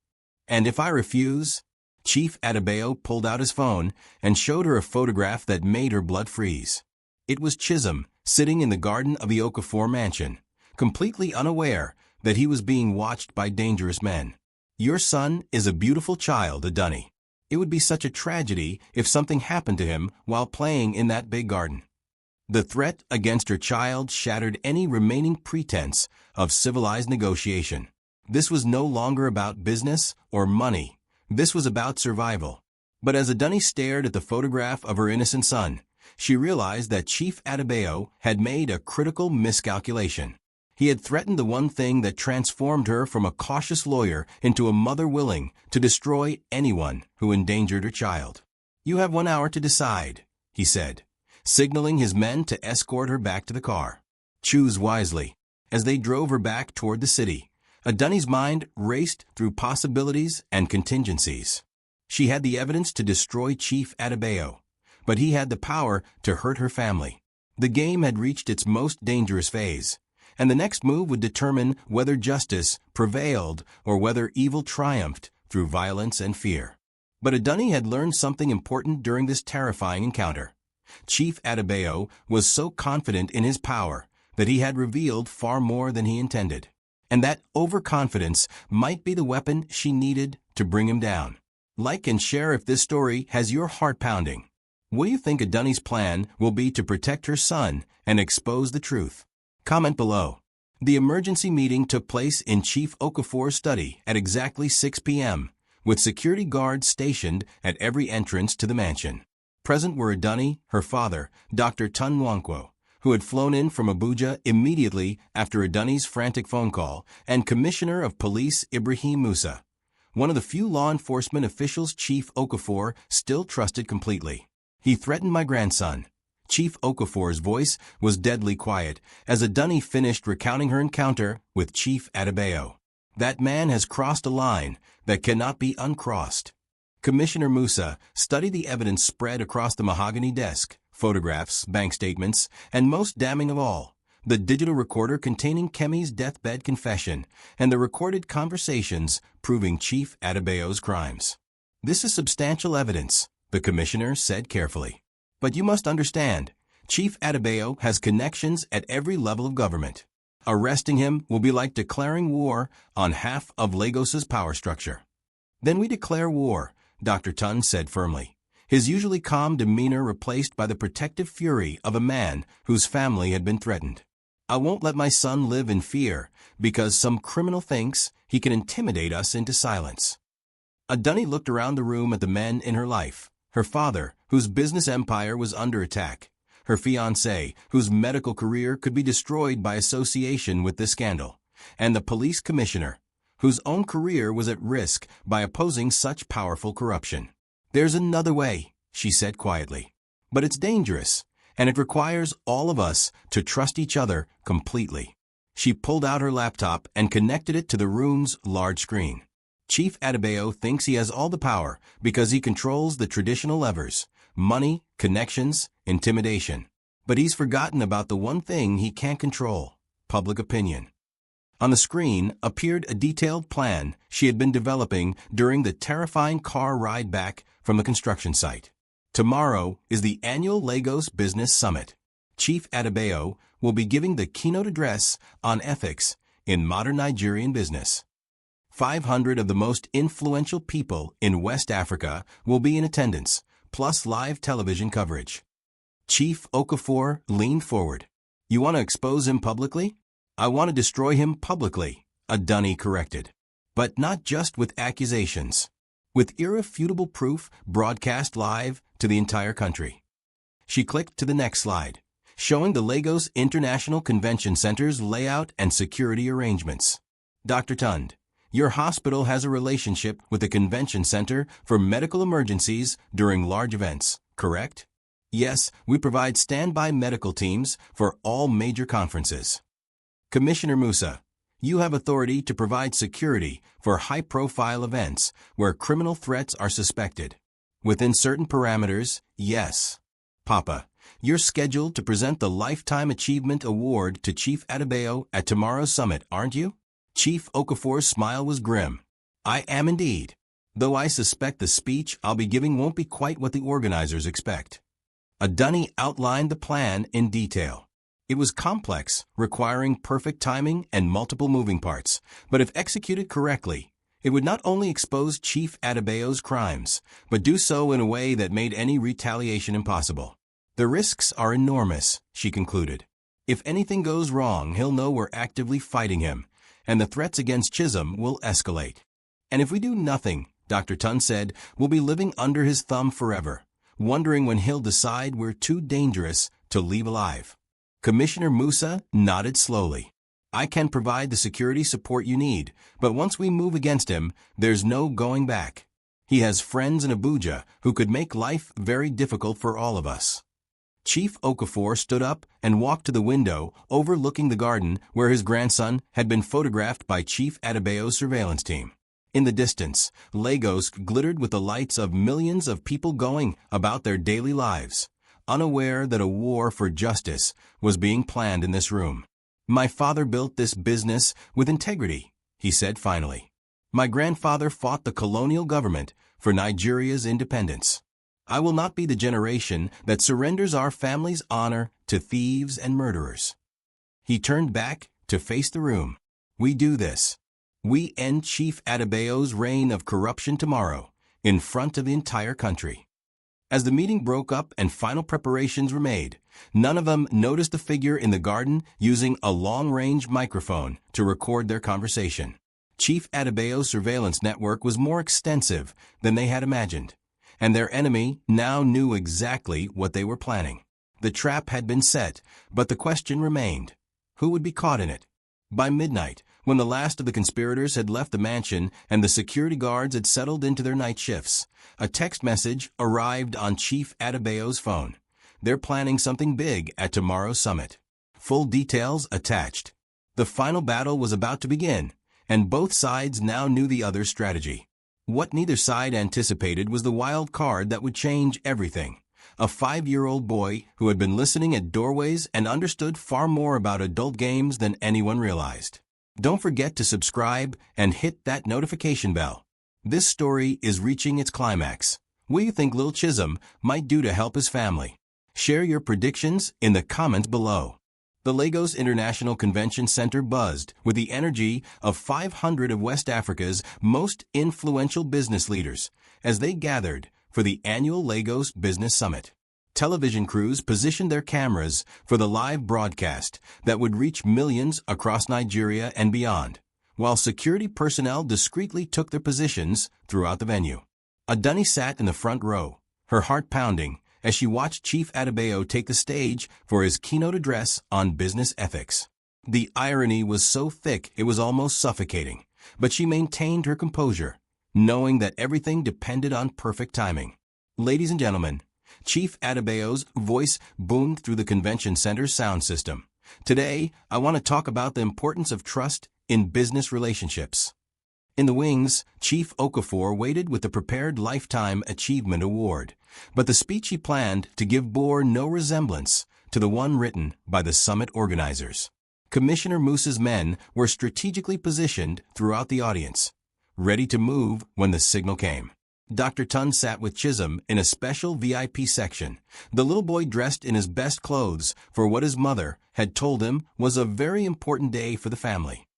And if I refuse? Chief Adebayo pulled out his phone and showed her a photograph that made her blood freeze. It was Chisholm, sitting in the garden of the Okafor mansion, completely unaware that he was being watched by dangerous men. Your son is a beautiful child, Adunni. It would be such a tragedy if something happened to him while playing in that big garden. The threat against her child shattered any remaining pretense of civilized negotiation. This was no longer about business or money. This was about survival. But as Adunni stared at the photograph of her innocent son, she realized that Chief Adebayo had made a critical miscalculation. He had threatened the one thing that transformed her from a cautious lawyer into a mother willing to destroy anyone who endangered her child. You have 1 hour to decide, he said, signaling his men to escort her back to the car. Choose wisely. As they drove her back toward the city, Adunni's mind raced through possibilities and contingencies. She had the evidence to destroy Chief Adebayo, but he had the power to hurt her family. The game had reached its most dangerous phase, and the next move would determine whether justice prevailed or whether evil triumphed through violence and fear. But Adunni had learned something important during this terrifying encounter. Chief Adebayo was so confident in his power that he had revealed far more than he intended, and that overconfidence might be the weapon she needed to bring him down. Like and share if this story has your heart pounding. What do you think Adunni's plan will be to protect her son and expose the truth? Comment below. The emergency meeting took place in Chief Okafor's study at exactly 6 p.m., with security guards stationed at every entrance to the mansion. Present were Adunni, her father, Dr. Tun Nwankwo, who had flown in from Abuja immediately after Adunni's frantic phone call, and Commissioner of Police Ibrahim Musa, one of the few law enforcement officials Chief Okafor still trusted completely. He threatened my grandson. Chief Okafor's voice was deadly quiet as Adunni finished recounting her encounter with Chief Adebayo. That man has crossed a line that cannot be uncrossed. Commissioner Musa studied the evidence spread across the mahogany desk, photographs, bank statements, and most damning of all, the digital recorder containing Kemi's deathbed confession and the recorded conversations proving Chief Adebayo's crimes. This is substantial evidence, the commissioner said carefully. But you must understand, Chief Adebayo has connections at every level of government. Arresting him will be like declaring war on half of Lagos's power structure. Then we declare war, Dr. Tun said firmly, his usually calm demeanor replaced by the protective fury of a man whose family had been threatened. I won't let my son live in fear because some criminal thinks he can intimidate us into silence. Adunni looked around the room at the men in her life, her father, whose business empire was under attack, her fiancé, whose medical career could be destroyed by association with this scandal, and the police commissioner, whose own career was at risk by opposing such powerful corruption. There's another way, she said quietly. But it's dangerous, and it requires all of us to trust each other completely. She pulled out her laptop and connected it to the room's large screen. Chief Adebayo thinks he has all the power because he controls the traditional levers: money, connections, intimidation. But he's forgotten about the one thing he can't control: public opinion. On the screen appeared a detailed plan she had been developing during the terrifying car ride back from the construction site. Tomorrow is the annual Lagos Business Summit. Chief Adebayo will be giving the keynote address on ethics in modern Nigerian business. 500 of the most influential people in West Africa will be in attendance, plus live television coverage. Chief Okafor leaned forward. "You want to expose him publicly?" "I want to destroy him publicly," Adunni corrected. "But not just with accusations. With irrefutable proof broadcast live to the entire country." She clicked to the next slide, showing the Lagos International Convention Center's layout and security arrangements. "Dr. Tund, your hospital has a relationship with the convention center for medical emergencies during large events, correct?" "Yes, we provide standby medical teams for all major conferences." "Commissioner Musa, you have authority to provide security for high-profile events where criminal threats are suspected." "Within certain parameters, yes." "Papa, you're scheduled to present the Lifetime Achievement Award to Chief Adebayo at tomorrow's summit, aren't you?" Chief Okafor's smile was grim. "I am indeed, though I suspect the speech I'll be giving won't be quite what the organizers expect." Adunni outlined the plan in detail. It was complex, requiring perfect timing and multiple moving parts, but if executed correctly, it would not only expose Chief Adebayo's crimes, but do so in a way that made any retaliation impossible. "The risks are enormous," she concluded. "If anything goes wrong, he'll know we're actively fighting him, and the threats against Chisholm will escalate. And if we do nothing," Dr. Tund said, "we'll be living under his thumb forever, wondering when he'll decide we're too dangerous to leave alive." Commissioner Musa nodded slowly. "I can provide the security support you need, but once we move against him, there's no going back. He has friends in Abuja who could make life very difficult for all of us." Chief Okafor stood up and walked to the window overlooking the garden where his grandson had been photographed by Chief Adebayo's surveillance team. In the distance, Lagos glittered with the lights of millions of people going about their daily lives, unaware that a war for justice was being planned in this room. "My father built this business with integrity," he said finally. "My grandfather fought the colonial government for Nigeria's independence. I will not be the generation that surrenders our family's honor to thieves and murderers." He turned back to face the room. "We do this. We end Chief Adebayo's reign of corruption tomorrow, in front of the entire country." As the meeting broke up and final preparations were made, none of them noticed the figure in the garden using a long-range microphone to record their conversation. Chief Adebayo's surveillance network was more extensive than they had imagined, and their enemy now knew exactly what they were planning. The trap had been set, but the question remained: who would be caught in it? By midnight, when the last of the conspirators had left the mansion and the security guards had settled into their night shifts, a text message arrived on Chief Adebayo's phone. "They're planning something big at tomorrow's summit. Full details attached." The final battle was about to begin, and both sides now knew the other's strategy. What neither side anticipated was the wild card that would change everything. A 5-year-old boy who had been listening at doorways and understood far more about adult games than anyone realized. Don't forget to subscribe and hit that notification bell. This story is reaching its climax. What do you think Lil Chisholm might do to help his family? Share your predictions in the comments below. The Lagos International Convention Center buzzed with the energy of 500 of West Africa's most influential business leaders as they gathered for the annual Lagos Business Summit. Television crews positioned their cameras for the live broadcast that would reach millions across Nigeria and beyond, while security personnel discreetly took their positions throughout the venue. Adunni sat in the front row, her heart pounding, as she watched Chief Adebayo take the stage for his keynote address on business ethics. The irony was so thick it was almost suffocating, but she maintained her composure, knowing that everything depended on perfect timing. "Ladies and gentlemen," Chief Adebayo's voice boomed through the convention center's sound system. "Today, I want to talk about the importance of trust in business relationships." In the wings, Chief Okafor waited with the prepared Lifetime Achievement Award, but the speech he planned to give bore no resemblance to the one written by the summit organizers. Commissioner Moose's men were strategically positioned throughout the audience, ready to move when the signal came. Dr. Tun sat with Chisholm in a special VIP section, the little boy dressed in his best clothes for what his mother had told him was a very important day for the family.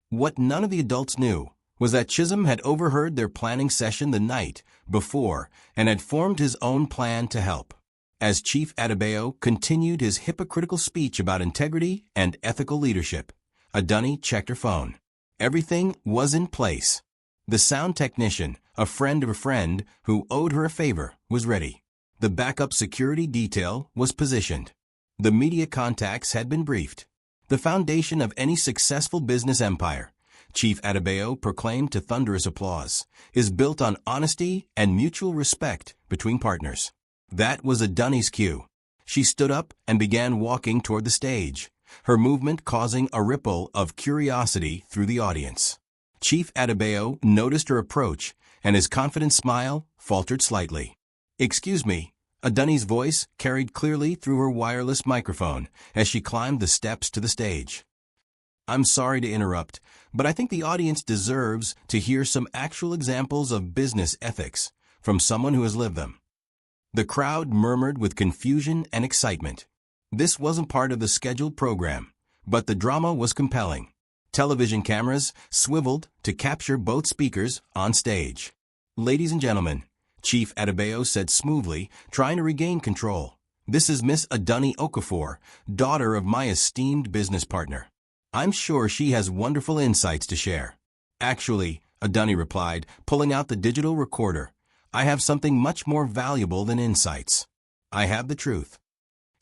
What none of the adults knew was that Chisholm had overheard their planning session the night before and had formed his own plan to help. As Chief Adebayo continued his hypocritical speech about integrity and ethical leadership, Adunni checked her phone. Everything was in place. The sound technician, a friend of a friend who owed her a favor, was ready. The backup security detail was positioned. The media contacts had been briefed. The foundation of any successful business empire, Chief Adebayo proclaimed to thunderous applause, is built on honesty and mutual respect between partners. That was Adunni's cue. She stood up and began walking toward the stage, her movement causing a ripple of curiosity through the audience. Chief Adebayo noticed her approach, and his confident smile faltered slightly. "Excuse me," Adunni's voice carried clearly through her wireless microphone as she climbed the steps to the stage. "I'm sorry to interrupt, but I think the audience deserves to hear some actual examples of business ethics from someone who has lived them." The crowd murmured with confusion and excitement. This wasn't part of the scheduled program, but the drama was compelling. Television cameras swiveled to capture both speakers on stage. "Ladies and gentlemen," Chief Adebayo said smoothly, trying to regain control, "this is Miss Adunni Okafor, daughter of my esteemed business partner. I'm sure she has wonderful insights to share." "Actually," Adunni replied, pulling out the digital recorder, "I have something much more valuable than insights. I have the truth."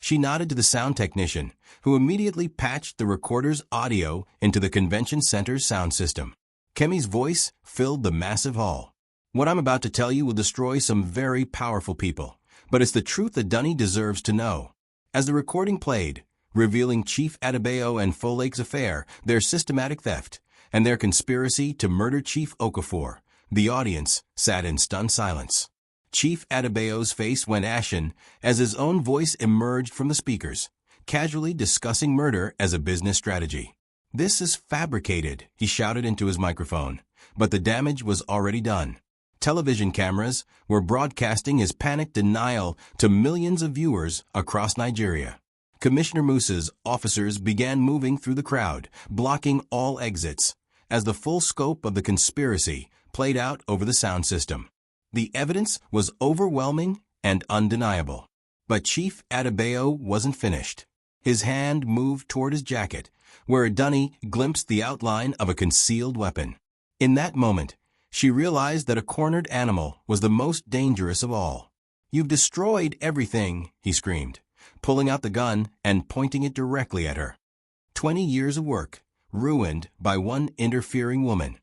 She nodded to the sound technician, who immediately patched the recorder's audio into the convention center's sound system. Kemi's voice filled the massive hall. "What I'm about to tell you will destroy some very powerful people, but it's the truth Adunni deserves to know." As the recording played, revealing Chief Adebayo and Folake's affair, their systematic theft, and their conspiracy to murder Chief Okafor, the audience sat in stunned silence. Chief Adebayo's face went ashen as his own voice emerged from the speakers, casually discussing murder as a business strategy. "This is fabricated," he shouted into his microphone, but the damage was already done. Television cameras were broadcasting his panicked denial to millions of viewers across Nigeria. Commissioner Moose's officers began moving through the crowd, blocking all exits, as the full scope of the conspiracy played out over the sound system. The evidence was overwhelming and undeniable. But Chief Adebayo wasn't finished. His hand moved toward his jacket, where Adunni glimpsed the outline of a concealed weapon. In that moment, she realized that a cornered animal was the most dangerous of all. "You've destroyed everything," he screamed, pulling out the gun and pointing it directly at her. 20 years of work, ruined by one interfering woman.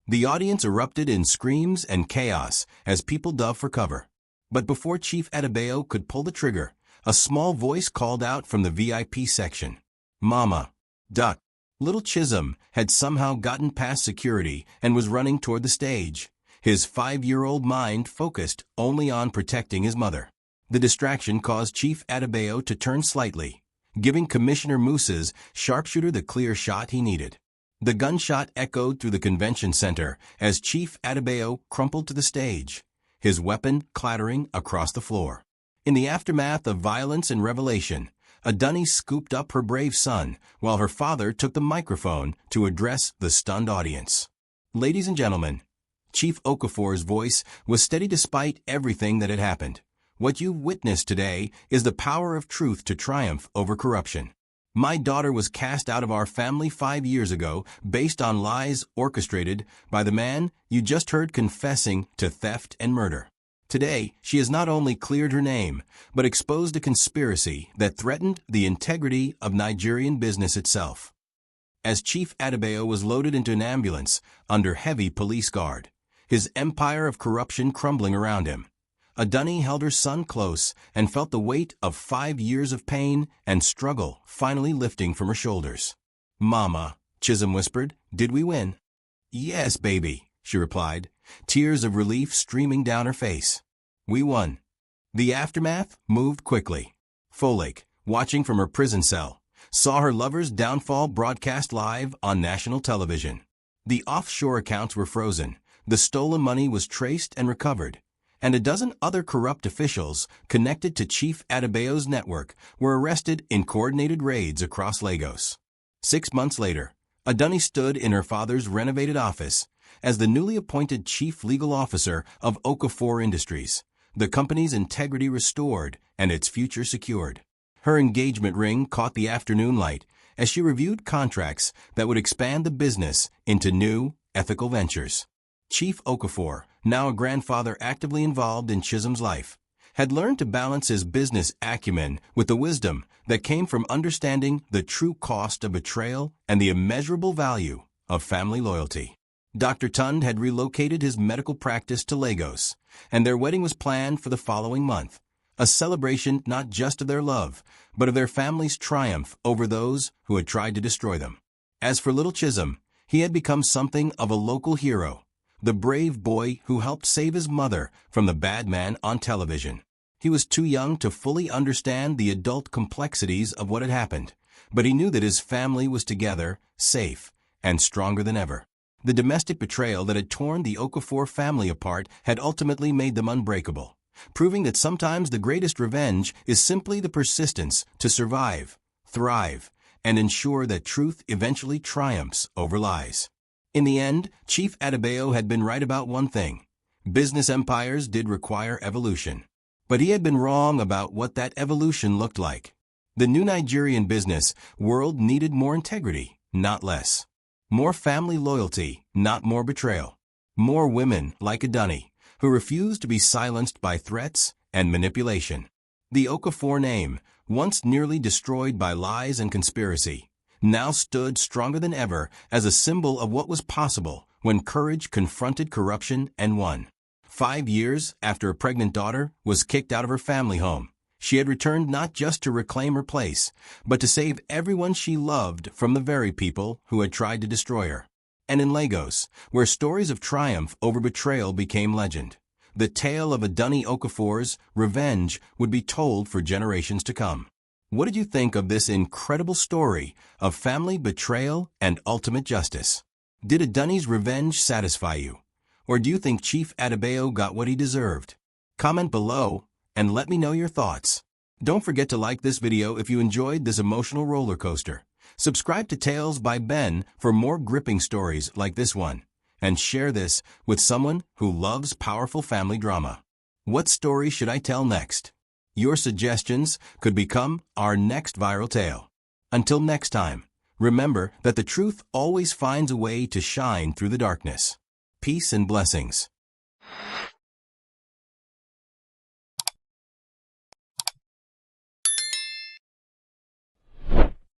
The audience erupted in screams and chaos as people dove for cover. But before Chief Adebayo could pull the trigger, a small voice called out from the VIP section, "Mama, duck." Little Chisholm had somehow gotten past security and was running toward the stage, his 5-year-old mind focused only on protecting his mother. The distraction caused Chief Adebayo to turn slightly, giving Commissioner Moose's sharpshooter the clear shot he needed. The gunshot echoed through the convention center as Chief Adebayo crumpled to the stage, his weapon clattering across the floor. In the aftermath of violence and revelation, Adunni scooped up her brave son while her father took the microphone to address the stunned audience. "Ladies and gentlemen," Chief Okafor's voice was steady despite everything that had happened. "What you've witnessed today is the power of truth to triumph over corruption. My daughter was cast out of our family 5 years ago based on lies orchestrated by the man you just heard confessing to theft and murder. Today, she has not only cleared her name, but exposed a conspiracy that threatened the integrity of Nigerian business itself." As Chief Adebayo was loaded into an ambulance under heavy police guard, his empire of corruption crumbling around him, Adunni held her son close and felt the weight of 5 years of pain and struggle finally lifting from her shoulders. "Mama," Chisholm whispered, "did we win?" "Yes, baby," she replied, tears of relief streaming down her face. "We won." The aftermath moved quickly. Folake, watching from her prison cell, saw her lover's downfall broadcast live on national television. The offshore accounts were frozen, the stolen money was traced and recovered, and a dozen other corrupt officials connected to Chief Adebayo's network were arrested in coordinated raids across Lagos. 6 months later, Adunni stood in her father's renovated office as the newly appointed chief legal officer of Okafor Industries, the company's integrity restored and its future secured. Her engagement ring caught the afternoon light as she reviewed contracts that would expand the business into new, ethical ventures. Chief Okafor, now a grandfather actively involved in Chisholm's life, had learned to balance his business acumen with the wisdom that came from understanding the true cost of betrayal and the immeasurable value of family loyalty. Dr. Tund had relocated his medical practice to Lagos, and their wedding was planned for the following month, a celebration not just of their love, but of their family's triumph over those who had tried to destroy them. As for little Chisholm, he had become something of a local hero, the brave boy who helped save his mother from the bad man on television. He was too young to fully understand the adult complexities of what had happened, but he knew that his family was together, safe, and stronger than ever. The domestic betrayal that had torn the Okafor family apart had ultimately made them unbreakable, proving that sometimes the greatest revenge is simply the persistence to survive, thrive, and ensure that truth eventually triumphs over lies. In the end, Chief Adebayo had been right about one thing. Business empires did require evolution. But he had been wrong about what that evolution looked like. The new Nigerian business world needed more integrity, not less. More family loyalty, not more betrayal. More women like Adunni, who refused to be silenced by threats and manipulation. The Okafor name, once nearly destroyed by lies and conspiracy, now stood stronger than ever as a symbol of what was possible when courage confronted corruption and won. 5 years after a pregnant daughter was kicked out of her family home, she had returned not just to reclaim her place, but to save everyone she loved from the very people who had tried to destroy her. And in Lagos, where stories of triumph over betrayal became legend, the tale of Adunni Okafor's revenge would be told for generations to come. What did you think of this incredible story of family betrayal and ultimate justice? Did Adunni's revenge satisfy you? Or do you think Chief Adebayo got what he deserved? Comment below and let me know your thoughts. Don't forget to like this video if you enjoyed this emotional roller coaster. Subscribe to Tales by Ben for more gripping stories like this one. And share this with someone who loves powerful family drama. What story should I tell next? Your suggestions could become our next viral tale. Until next time, remember that the truth always finds a way to shine through the darkness. Peace and blessings.